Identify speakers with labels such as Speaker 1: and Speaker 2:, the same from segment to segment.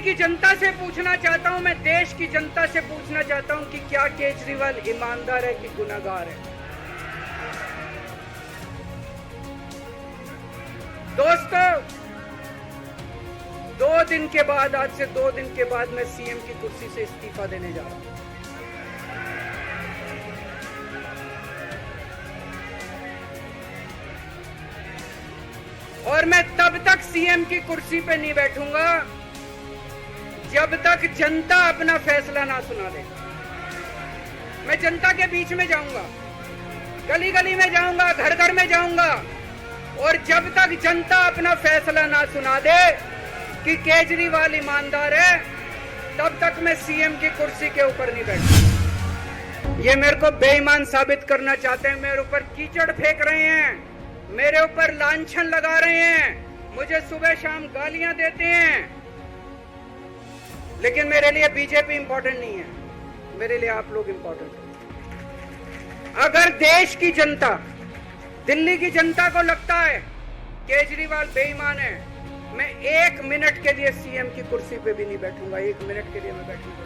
Speaker 1: की जनता से पूछना चाहता हूं, मैं देश की जनता से पूछना चाहता हूं कि क्या केजरीवाल ईमानदार है कि गुनहगार है। दोस्तों, 2 दिन के बाद, आज से 2 दिन के बाद मैं सीएम की कुर्सी से इस्तीफा देने जा रहा हूं। और मैं तब तक सीएम की कुर्सी पे नहीं बैठूंगा जब तक जनता अपना फैसला ना सुना दे। मैं जनता के बीच में जाऊंगा, गली गली में जाऊंगा, घर घर में जाऊंगा, और जब तक जनता अपना फैसला ना सुना दे कि केजरीवाल ईमानदार है, तब तक मैं सीएम की कुर्सी के ऊपर नहीं बैठूंगा। ये मेरे को बेईमान साबित करना चाहते हैं, मेरे ऊपर कीचड़ फेंक रहे हैं, मेरे ऊपर लांछन लगा रहे हैं, मुझे सुबह शाम गालियां देते हैं, लेकिन मेरे लिए बीजेपी इंपॉर्टेंट नहीं है, मेरे लिए आप लोग इंपॉर्टेंट हैं। अगर देश की जनता, दिल्ली की जनता को लगता है केजरीवाल बेईमान है, मैं 1 मिनट के लिए सीएम की कुर्सी पे भी नहीं बैठूंगा। 1 मिनट के लिए मैं बैठूंगा।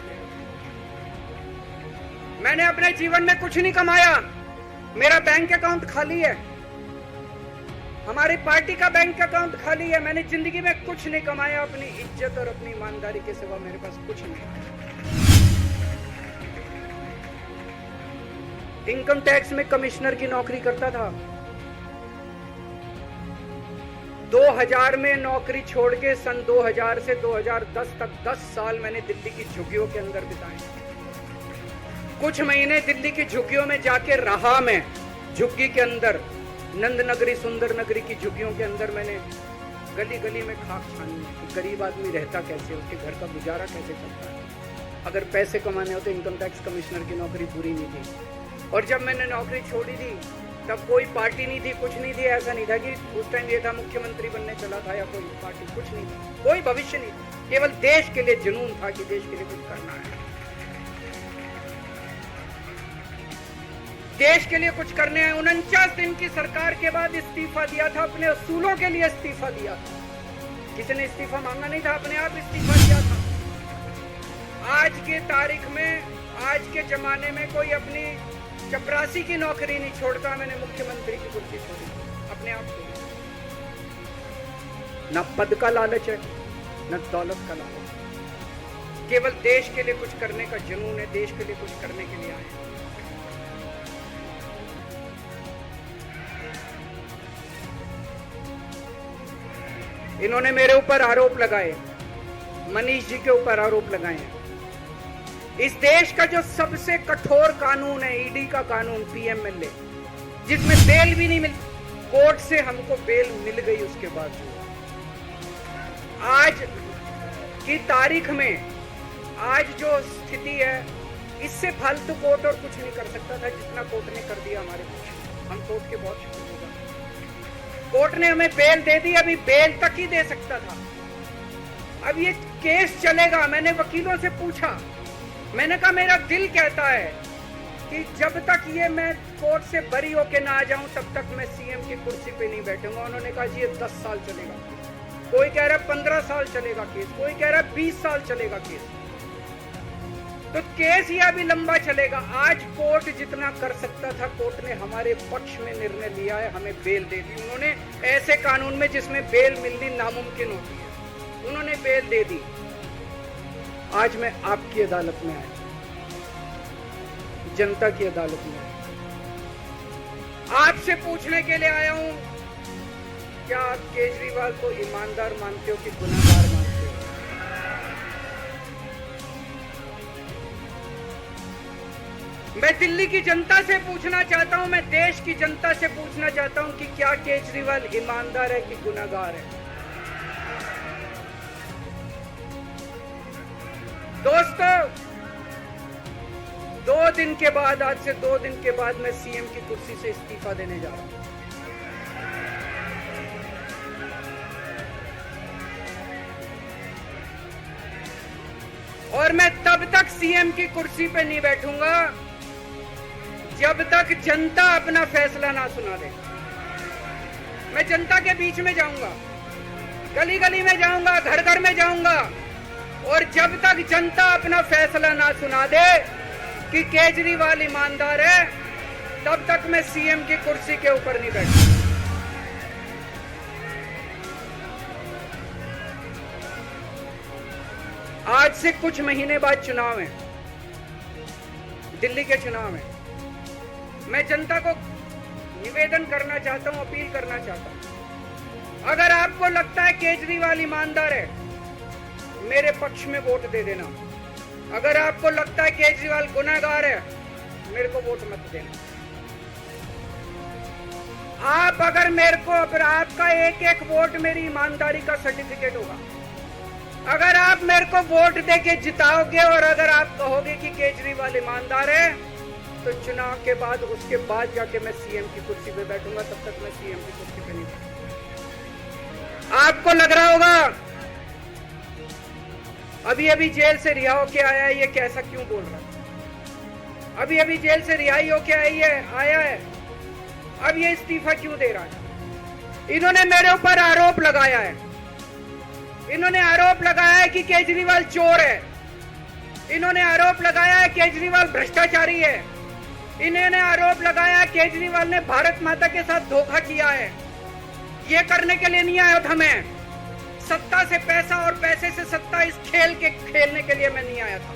Speaker 1: मैंने अपने जीवन में कुछ नहीं कमाया, मेरा बैंक अकाउंट खाली है, हमारी पार्टी का बैंक अकाउंट खाली है। मैंने जिंदगी में कुछ नहीं कमाया, अपनी इज्जत और अपनी ईमानदारी के सिवा मेरे पास कुछ नहीं। इनकम टैक्स में कमिश्नर की नौकरी करता था, 2000 में नौकरी छोड़ के सन 2000 से 2010 तक 10 साल मैंने दिल्ली की झुग्गियों के अंदर बिताए। कुछ महीने दिल्ली की झुग्गियों में जाके रहा मैं, झुग्गी के अंदर, नंद नगरी, सुंदर नगरी की झुग्गियों के अंदर मैंने गली गली में खाक छानी कि गरीब आदमी रहता कैसे, उसके घर का गुजारा कैसे चलता है। अगर पैसे कमाने हो तो इनकम टैक्स कमिश्नर की नौकरी पूरी नहीं थी। और जब मैंने नौकरी छोड़ी थी तब कोई पार्टी नहीं थी, कुछ नहीं थी। ऐसा नहीं था कि उस टाइम ये था मुख्यमंत्री बनने चला था या कोई पार्टी, कुछ नहीं थी, कोई भविष्य नहीं था। केवल देश के लिए जुनून था कि देश के लिए कुछ करना है, देश के लिए कुछ करने हैं। 49 दिन की सरकार के बाद इस्तीफा दिया था, अपने असूलों के लिए इस्तीफा दिया था। किसी ने इस्तीफा मांगा नहीं था, अपने आप इस्तीफा दिया था। आज के तारीख में, आज के जमाने में कोई अपनी चपरासी की नौकरी नहीं छोड़ता। मैंने मुख्यमंत्री की कुर्सी छोड़ी, अपने आप छोड़ी। न पद का लालच है, न दौलत का लालच है, केवल देश के लिए कुछ करने का जुनून है, देश के लिए कुछ करने के लिए आए हैं। इन्होंने मेरे ऊपर आरोप लगाए, मनीष जी के ऊपर आरोप लगाए हैं। इस देश का जो सबसे कठोर कानून है, ईडी का कानून, पीएमएलए, जिसमें बेल भी नहीं मिल, कोर्ट से हमको बेल मिल गई, उसके बाद आज की तारीख में, आज जो स्थिति है, इससे फालतू कोर्ट और कुछ नहीं कर सकता था जितना कोर्ट ने कर दिया हमारे पक्ष। हम कोर्ट के बहुत शुक्रगुजार। कोर्ट ने हमें बेल दे दी, अभी बेल तक ही दे सकता था। अब ये केस चलेगा। मैंने वकीलों से पूछा, मैंने कहा मेरा दिल कहता है कि जब तक ये मैं कोर्ट से बरी होके ना आ जाऊं तब तक मैं सीएम की कुर्सी पे नहीं बैठूंगा। उन्होंने कहा जी ये 10 साल चलेगा, कोई कह रहा 15 साल चलेगा केस, कोई कह रहा 20 साल चलेगा केस। तो केस ये अभी लंबा चलेगा। आज कोर्ट जितना कर सकता था, कोर्ट ने हमारे पक्ष में निर्णय लिया है, हमें बेल दे दी। उन्होंने ऐसे कानून में जिसमें बेल मिलनी नामुमकिन होती है, उन्होंने बेल दे दी। आज मैं आपकी अदालत में आया, जनता की अदालत में आया, आपसे पूछने के लिए आया हूं, क्या आप केजरीवाल को ईमानदार मानते हो कि गुनहगार मानते हो? मैं दिल्ली की जनता से पूछना चाहता हूं, मैं देश की जनता से पूछना चाहता हूं कि क्या केजरीवाल ईमानदार है कि गुनहगार है? दोस्तों, 2 दिन के बाद, आज से 2 दिन के बाद मैं सीएम की कुर्सी से इस्तीफा देने जा रहा हूं। और मैं तब तक सीएम की कुर्सी पे नहीं बैठूंगा जब तक जनता अपना फैसला ना सुना दे। मैं जनता के बीच में जाऊंगा, गली गली में जाऊंगा, घर घर में जाऊंगा, और जब तक जनता अपना फैसला ना सुना दे कि केजरीवाल ईमानदार है, तब तक मैं सीएम की कुर्सी के ऊपर नहीं बैठूंगा। आज से कुछ महीने बाद चुनाव है, दिल्ली के चुनाव है। मैं जनता को निवेदन करना चाहता हूं, अपील करना चाहता हूं, अगर आपको लगता है केजरीवाल ईमानदार है, मेरे पक्ष में वोट दे देना। अगर आपको लगता है केजरीवाल गुनहगार है, मेरे को वोट मत देना। आप अगर मेरे को, अगर आपका एक एक वोट मेरी ईमानदारी का सर्टिफिकेट होगा। अगर आप मेरे को वोट देके जिताओगे और अगर आप कहोगे कि केजरीवाल ईमानदार है, तो चुनाव के बाद, उसके बाद जाके मैं सीएम की कुर्सी पे बैठूंगा। तब तक मैं सीएम की कुर्सी पे नहीं बैठूंगा। आपको लग रहा होगा अभी अभी जेल से रिहा होके आया है, ये कैसा क्यों बोल रहा है? अभी अभी जेल से रिहाई होके आया है, अब ये इस्तीफा क्यों दे रहा है? इन्होंने मेरे ऊपर आरोप लगाया है। इन्होंने आरोप लगाया है कि केजरीवाल चोर है। इन्होंने आरोप लगाया है केजरीवाल भ्रष्टाचारी है। इन्होंने आरोप लगाया है केजरीवाल ने भारत माता के साथ धोखा किया है। ये करने के लिए नहीं आया था मैं, सत्ता से पैसा और पैसे से सत्ता, इस खेल के खेलने के लिए मैं नहीं आया था।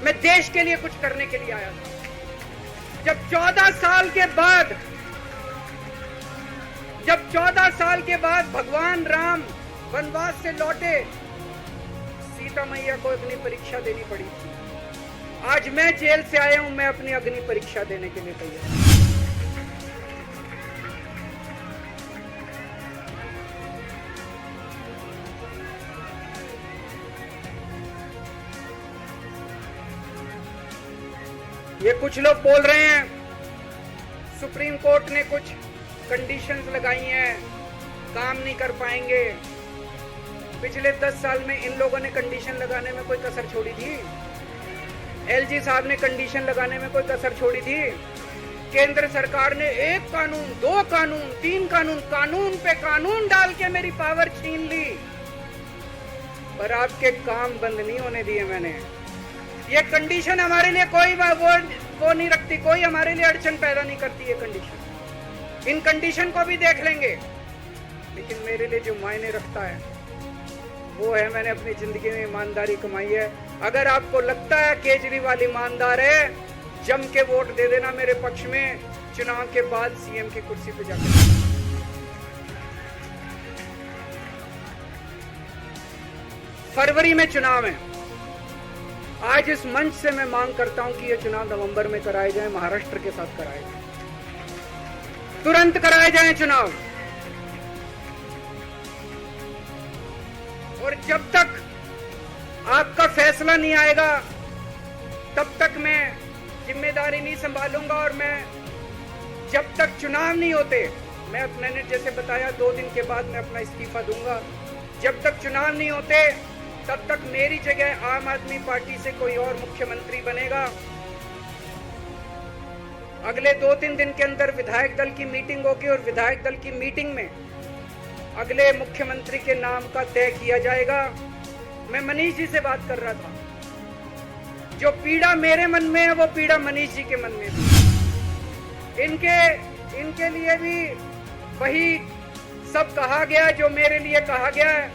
Speaker 1: मैं देश के लिए कुछ करने के लिए आया था। जब 14 साल के बाद भगवान राम वनवास से लौटे, सीता मैया को अग्नि परीक्षा देनी पड़ी थी। आज मैं जेल से आया हूं, मैं अपनी अग्नि परीक्षा देने के लिए तैयार। ये कुछ लोग बोल रहे हैं सुप्रीम कोर्ट ने कुछ कंडीशंस लगाई हैं, काम नहीं कर पाएंगे। पिछले 10 साल में इन लोगों ने कंडीशन लगाने में कोई कसर छोड़ी थी? एलजी साहब ने कंडीशन लगाने में कोई कसर छोड़ी थी? केंद्र सरकार ने 1 कानून, 2 कानून, 3 कानून, कानून पे कानून डाल के मेरी पावर छीन ली, पर आपके काम बंद नहीं होने दिए मैंने। ये कंडीशन हमारे लिए कोई वो नहीं रखती, कोई हमारे लिए अड़चन पैदा नहीं करती ये कंडीशन। इन कंडीशन को भी देख लेंगे, लेकिन मेरे लिए जो मायने रखता है वो है मैंने अपनी जिंदगी में ईमानदारी कमाई है। अगर आपको लगता है केजरीवाल ईमानदार है, जम के वोट दे देना मेरे पक्ष में। चुनाव के बाद सीएम की कुर्सी पे जाकर फरवरी में चुनाव है। आज इस मंच से मैं मांग करता हूं कि ये चुनाव नवंबर में कराए जाए, महाराष्ट्र के साथ कराए जाए, तुरंत कराए जाए चुनाव। और जब तक आपका फैसला नहीं आएगा, तब तक मैं जिम्मेदारी नहीं संभालूंगा। और मैं जब तक चुनाव नहीं होते, मैं मैंने जैसे बताया 2 दिन के बाद मैं अपना इस्तीफा दूंगा। जब तक चुनाव नहीं होते, तब तक मेरी जगह आम आदमी पार्टी से कोई और मुख्यमंत्री बनेगा। अगले 2-3 दिन के अंदर विधायक दल की मीटिंग होगी और विधायक दल की मीटिंग में अगले मुख्यमंत्री के नाम का तय किया जाएगा। मैं मनीष जी से बात कर रहा था, जो पीड़ा मेरे मन में है वो पीड़ा मनीष जी के मन में भी। इनके लिए भी वही सब कहा गया जो मेरे लिए कहा गया है।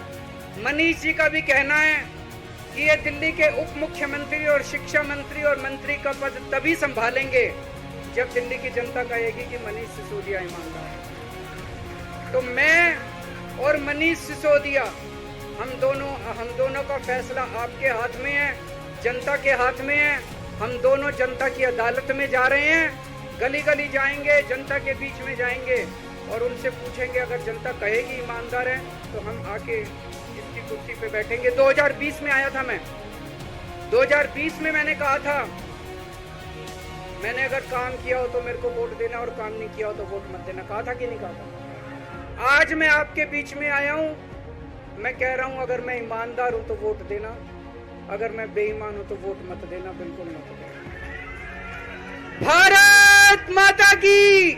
Speaker 1: मनीष जी का भी कहना है कि ये दिल्ली के उप मुख्यमंत्री और शिक्षा मंत्री और मंत्री का पद तभी संभालेंगे जब दिल्ली की जनता कहेगी कि मनीष सिसोदिया ईमानदार है। तो मैं और मनीष सिसोदिया, हम दोनों का फैसला आपके हाथ में है, जनता के हाथ में है। हम दोनों जनता की अदालत में जा रहे हैं, गली गली जाएंगे, जनता के बीच में जाएंगे और उनसे पूछेंगे। अगर जनता कहेगी ईमानदार है तो हम आके इसकी कुर्सी पे बैठेंगे। 2020 में आया था मैं, 2020 में मैंने कहा था, मैंने अगर काम किया हो तो मेरे को वोट देना और काम नहीं किया हो तो वोट मत देना। कहा था कि नहीं कहा था? आज मैं आपके बीच में आया हूं, मैं कह रहा हूं अगर मैं ईमानदार हूं तो वोट देना, अगर मैं बेईमान हूं तो वोट मत देना, बिल्कुल मत देना। भारत माता की,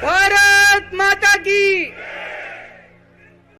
Speaker 1: भारत माता की।